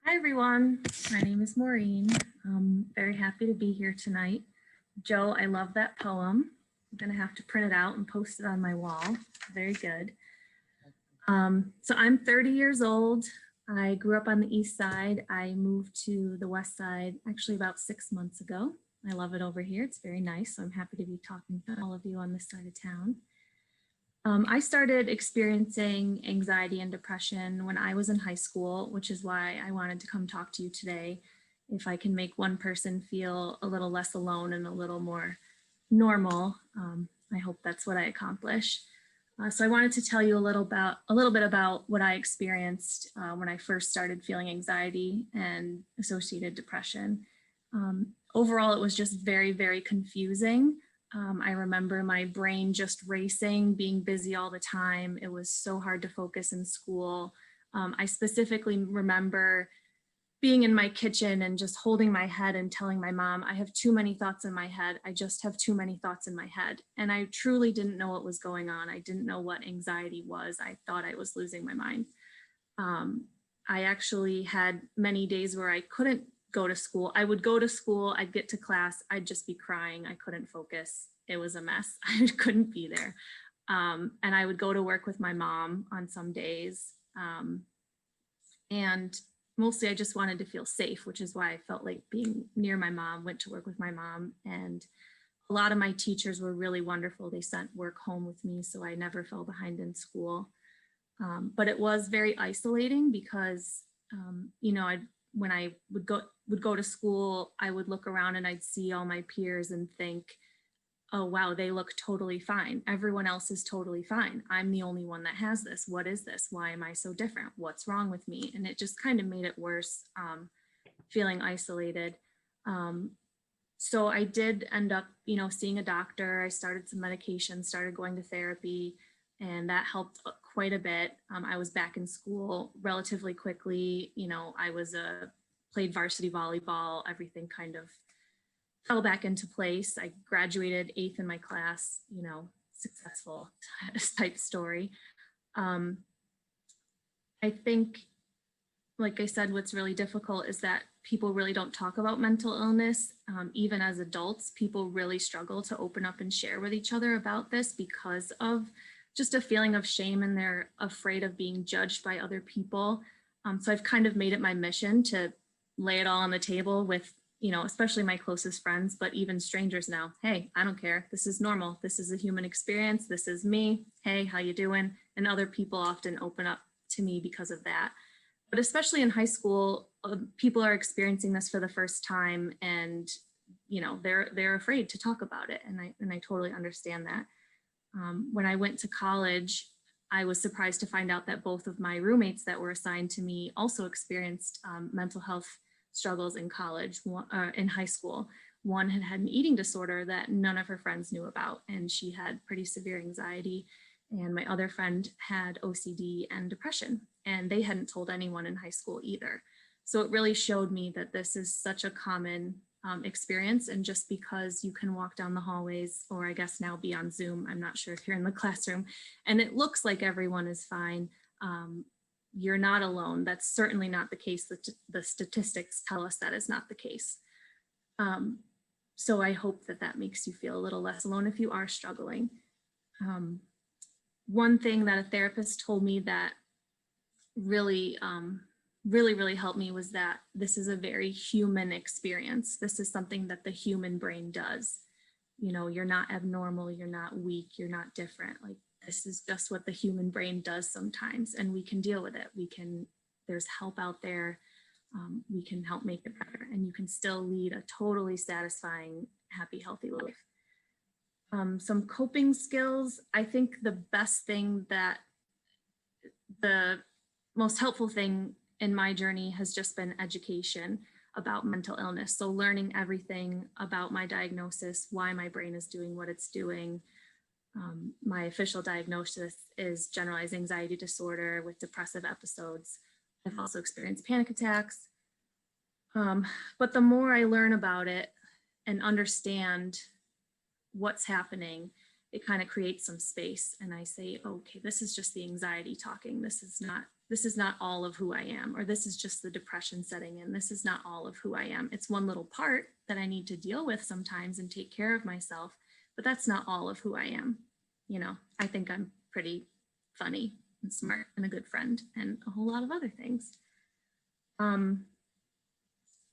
Hi, everyone. My name is Maureen. I'm very happy to be here tonight. Joe, I love that poem. I'm going to have to print it out and post it on my wall. Very good. So I'm 30 years old. I grew up on the east side. I moved to the west side actually about 6 months ago. I love it over here. It's very nice. So I'm happy to be talking to all of you on this side of town. I started experiencing anxiety and depression when I was in high school, which is why I wanted to come talk to you today. If I can make one person feel a little less alone and a little more normal, I hope that's what I accomplish. So I wanted to tell you a little bit about what I experienced when I first started feeling anxiety and associated depression. Overall, it was just very, very confusing. I remember my brain just racing, being busy all the time. It was so hard to focus in school. I specifically remember being in my kitchen and just holding my head and telling my mom, I have too many thoughts in my head. I just have too many thoughts in my head. And I truly didn't know what was going on. I didn't know what anxiety was. I thought I was losing my mind. I actually had many days where I couldn't go to school. I would go to school, I'd get to class, I'd just be crying. I couldn't focus. It was a mess. I couldn't be there. And I would go to work with my mom on some days. And mostly I just wanted to feel safe, which is why I felt like being near my mom, went to work with my mom. And a lot of my teachers were really wonderful. They sent work home with me, so I never fell behind in school. But it was very isolating because, when I would go to school, I would look around and I'd see all my peers and think, oh, wow, they look totally fine. Everyone else is totally fine. I'm the only one that has this. What is this? Why am I so different? What's wrong with me? And it just kind of made it worse, feeling isolated. So I did end up, seeing a doctor. I started some medication, started going to therapy, and that helped quite a bit. I was back in school relatively quickly. I played varsity volleyball, everything kind of fell back into place. I graduated 8th in my class, successful type story. I think, like I said, what's really difficult is that people really don't talk about mental illness. Even as adults, people really struggle to open up and share with each other about this because of just a feeling of shame, and they're afraid of being judged by other people. So I've kind of made it my mission to lay it all on the table with, especially my closest friends, but even strangers now. Hey, I don't care. This is normal. This is a human experience. This is me. Hey, how you doing? And other people often open up to me because of that. But especially in high school, people are experiencing this for the first time, and they're afraid to talk about it, and I totally understand that. When I went to college, I was surprised to find out that both of my roommates that were assigned to me also experienced mental health struggles in college, in high school. One had an eating disorder that none of her friends knew about, and she had pretty severe anxiety. And my other friend had OCD and depression, and they hadn't told anyone in high school either. So it really showed me that this is such a common experience. And just because you can walk down the hallways, or I guess now be on Zoom, I'm not sure if you're in the classroom, and it looks like everyone is fine, you're not alone. That's certainly not the case. The statistics tell us that is not the case. So I hope that makes you feel a little less alone if you are struggling. One thing that a therapist told me that really helped me was that this is a very human experience. This is something that the human brain does. You're not abnormal, you're not weak, you're not different. Like, this is just what the human brain does sometimes, and we can deal with it. There's help out there. We can help make it better, and you can still lead a totally satisfying, happy, healthy life. Some coping skills. I think the most helpful thing in my journey has just been education about mental illness. So learning everything about my diagnosis, why my brain is doing what it's doing. My official diagnosis is generalized anxiety disorder with depressive episodes. I've also experienced panic attacks. But the more I learn about it and understand what's happening, it kind of creates some space. And I say, okay, this is just the anxiety talking. This is not all of who I am, or this is just the depression setting in. This is not all of who I am. It's one little part that I need to deal with sometimes and take care of myself, but that's not all of who I am. You know, I think I'm pretty funny and smart and a good friend and a whole lot of other things.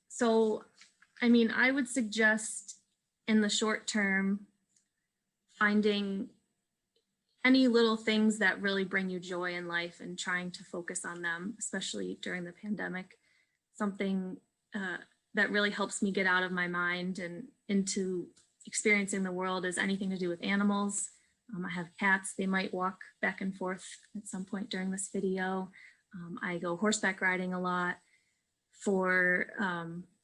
So, I mean, I would suggest in the short term, finding any little things that really bring you joy in life and trying to focus on them, especially during the pandemic. Something that really helps me get out of my mind and into experiencing the world is anything to do with animals. I have cats. They might walk back and forth at some point during this video. I go horseback riding a lot. For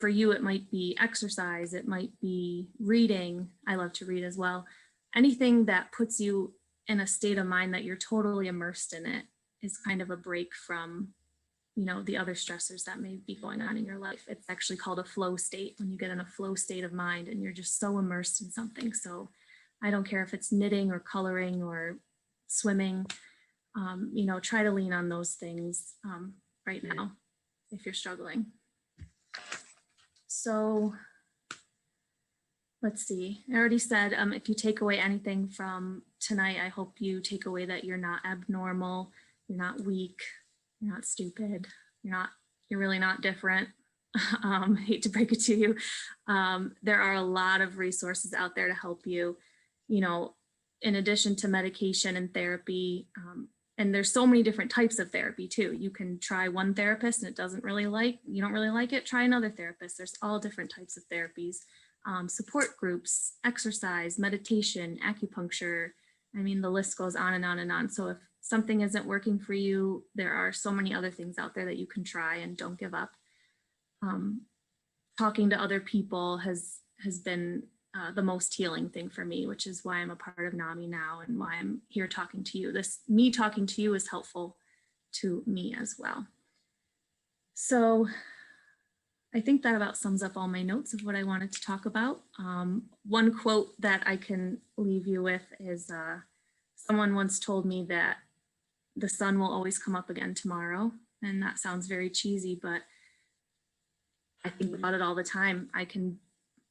you, it might be exercise. It might be reading. I love to read as well. Anything that puts you in a state of mind that you're totally immersed in it is kind of a break from, you know, the other stressors that may be going on in your life. It's actually called a flow state, when you get in a flow state of mind and you're just so immersed in something. So I don't care if it's knitting or coloring or swimming, you know, try to lean on those things right now if you're struggling. So let's see, I already said, if you take away anything from tonight, I hope you take away that you're not abnormal, you're not weak, you're not stupid, you're really not different. I hate to break it to you. There are a lot of resources out there to help you, you know, in addition to medication and therapy. And there's so many different types of therapy too. You can try one therapist and you don't really like it, try another therapist. There's all different types of therapies. Support groups, exercise, meditation, acupuncture. I mean, the list goes on and on and on. So if something isn't working for you, there are so many other things out there that you can try, and don't give up. Talking to other people has been the most healing thing for me, which is why I'm a part of NAMI now and why I'm here talking to you. Me talking to you is helpful to me as well. So I think that about sums up all my notes of what I wanted to talk about. One quote that I can leave you with is someone once told me that the sun will always come up again tomorrow. And that sounds very cheesy, but I think about it all the time.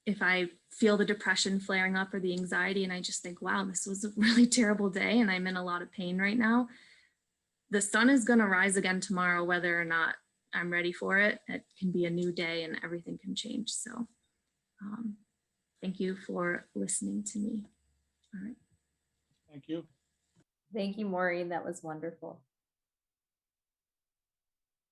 If I feel the depression flaring up or the anxiety and I just think, wow, this was a really terrible day and I'm in a lot of pain right now, the sun is going to rise again tomorrow, whether or not I'm ready for it. It can be a new day and everything can change. So thank you for listening to me. All right. Thank you. Thank you, Maureen. That was wonderful.